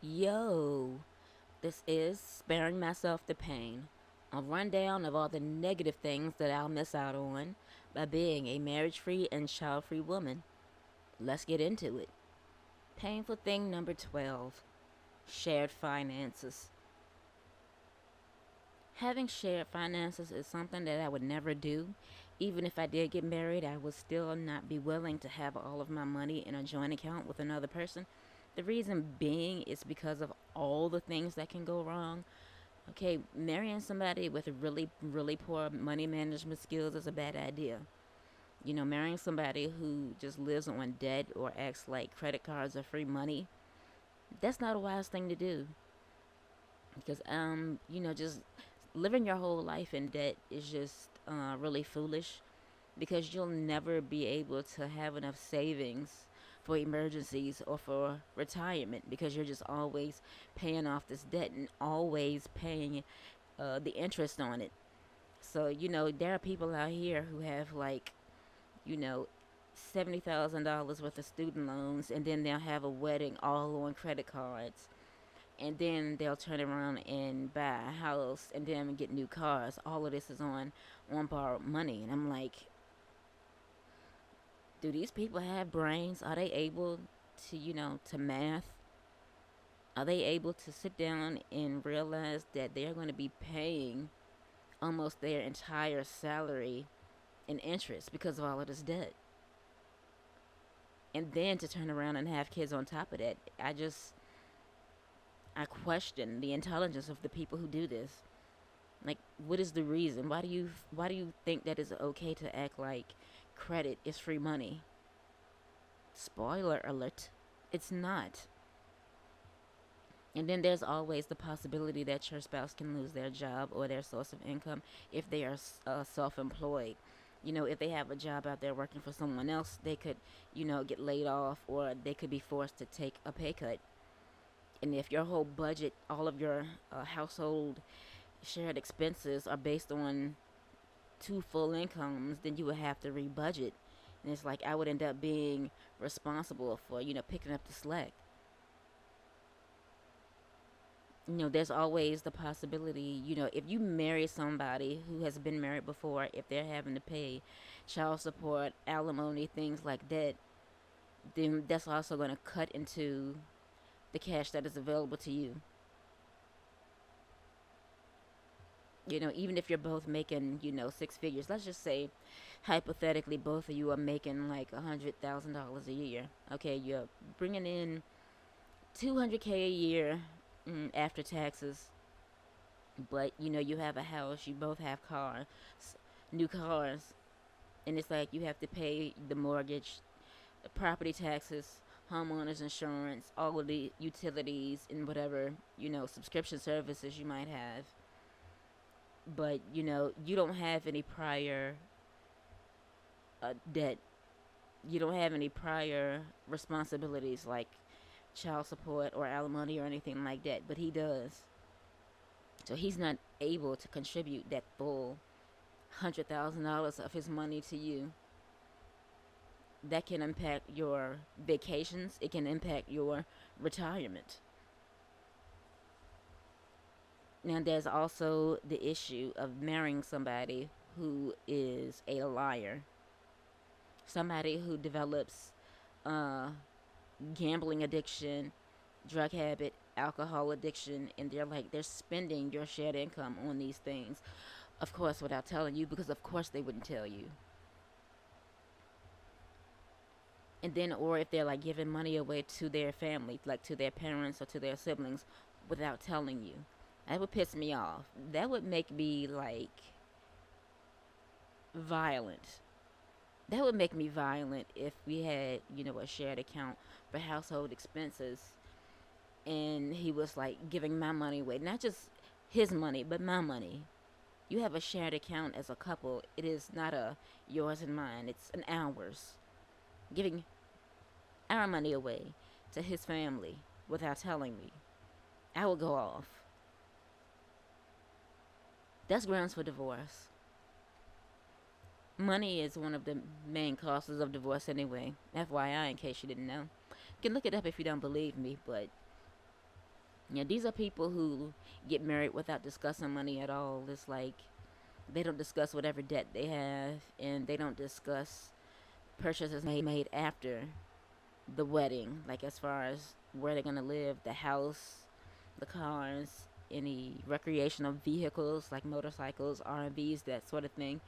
Yo, this is Sparing Myself the Pain, a rundown of all the negative things that I'll miss out on by being a marriage free and child free woman. Let's get into it. Painful thing number 12, shared finances. Having shared finances is something that I would never do. Even if I did get married, I would still not be willing to have all of my money in a joint account with another person. The reason being is because of all the things that can go wrong. Okay, marrying somebody with really, really poor money management skills is a bad idea. Marrying somebody who just lives on debt or acts like credit cards are free money, that's not a wise thing to do. Because, just living your whole life in debt is just really foolish because you'll never be able to have enough savings for emergencies or for retirement because you're just always paying off this debt and always paying the interest on it. So, there are people out here who have like, you know, $70,000 worth of student loans, and then they'll have a wedding all on credit cards, and then they'll turn around and buy a house and then get new cars. All of this is on borrowed money, and I'm like, do these people have brains? Are they able to, to math? Are they able to sit down and realize that they're going to be paying almost their entire salary in interest because of all of this debt? And then to turn around and have kids on top of that, I question the intelligence of the people who do this. Like, what is the reason? Why do you think that it's okay to act like credit is free money? Spoiler alert, it's not. And then there's always the possibility that your spouse can lose their job or their source of income if they are self employed. If they have a job out there working for someone else, they could, get laid off or they could be forced to take a pay cut. And if your whole budget, all of your household shared expenses are based on two full incomes, then you would have to rebudget. And it's like I would end up being responsible for, picking up the slack. There's always the possibility, if you marry somebody who has been married before, if they're having to pay child support, alimony, things like that, then that's also going to cut into the cash that is available to you. Even if you're both making, six figures, let's just say, hypothetically, both of you are making like $100,000 a year. Okay, you're bringing in 200K a year after taxes, but you have a house, you both have cars, new cars, and it's like you have to pay the mortgage, the property taxes, homeowners insurance, all of the utilities, and whatever subscription services you might have. But you don't have any prior debt. You don't have any prior responsibilities like child support or alimony or anything like that, but he does. So he's not able to contribute that full $100,000 of his money to you. That can impact your vacations. It can impact your retirement. Now, there's also the issue of marrying somebody who is a liar, somebody who develops uh, gambling addiction, drug habit, alcohol addiction, and they're spending your shared income on these things. Of course, without telling you, because of course they wouldn't tell you. And then, or if they're like giving money away to their family, like to their parents or to their siblings, without telling you, that would piss me off. That would make me like violent. That would make me violent if we had, a shared account for household expenses and he was like giving my money away. Not just his money, but my money. You have a shared account as a couple. It is not a yours and mine, it's an ours. Giving our money away to his family without telling me. I will go off. That's grounds for divorce. Money is one of the main causes of divorce anyway. FYI, in case you didn't know. You can look it up if you don't believe me, but Yeah, these are people who get married without discussing money at all. It's like they don't discuss whatever debt they have, and they don't discuss purchases made after the wedding, like as far as where they're gonna live, the house, the cars, any recreational vehicles like motorcycles, RVs, that sort of thing.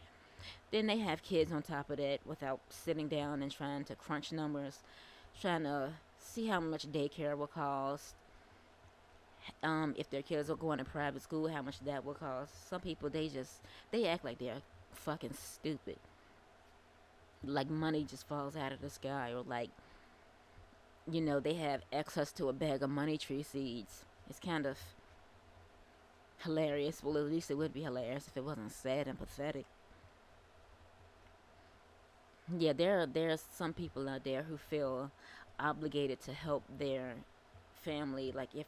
Then they have kids on top of that without sitting down and trying to crunch numbers, trying to see how much daycare will cost. If their kids are going to private school, how much that will cost. Some people they act like they're fucking stupid. Like money just falls out of the sky, or like they have access to a bag of money tree seeds. It's kind of hilarious. Well, at least it would be hilarious if it wasn't sad and pathetic. Yeah, there's some people out there who feel obligated to help their family. Like if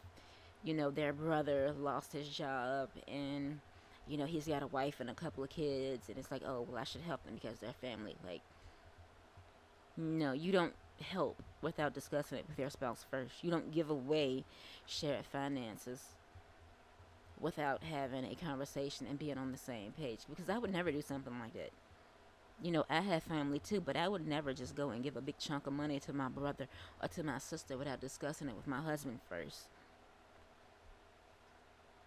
their brother lost his job, and he's got a wife and a couple of kids, and it's like, oh well, I should help them because they're family. Like, no, you don't help without discussing it with your spouse first. You don't give away shared finances without having a conversation and being on the same page, because I would never do something like that. I have family too, but I would never just go and give a big chunk of money to my brother or to my sister without discussing it with my husband first.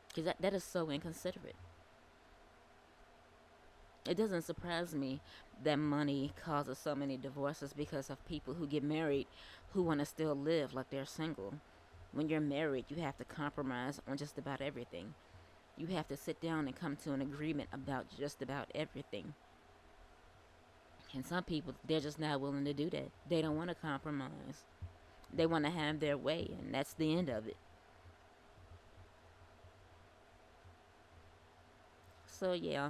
Because that is so inconsiderate. It doesn't surprise me that money causes so many divorces because of people who get married who want to still live like they're single. When you're married, you have to compromise on just about everything. You have to sit down and come to an agreement about just about everything. And some people, they're just not willing to do that. They don't want to compromise. They want to have their way, and that's the end of it. So, yeah,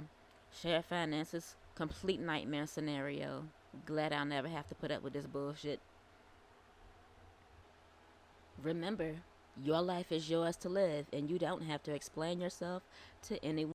shared finances, complete nightmare scenario. Glad I'll never have to put up with this bullshit. Remember, your life is yours to live, and you don't have to explain yourself to anyone.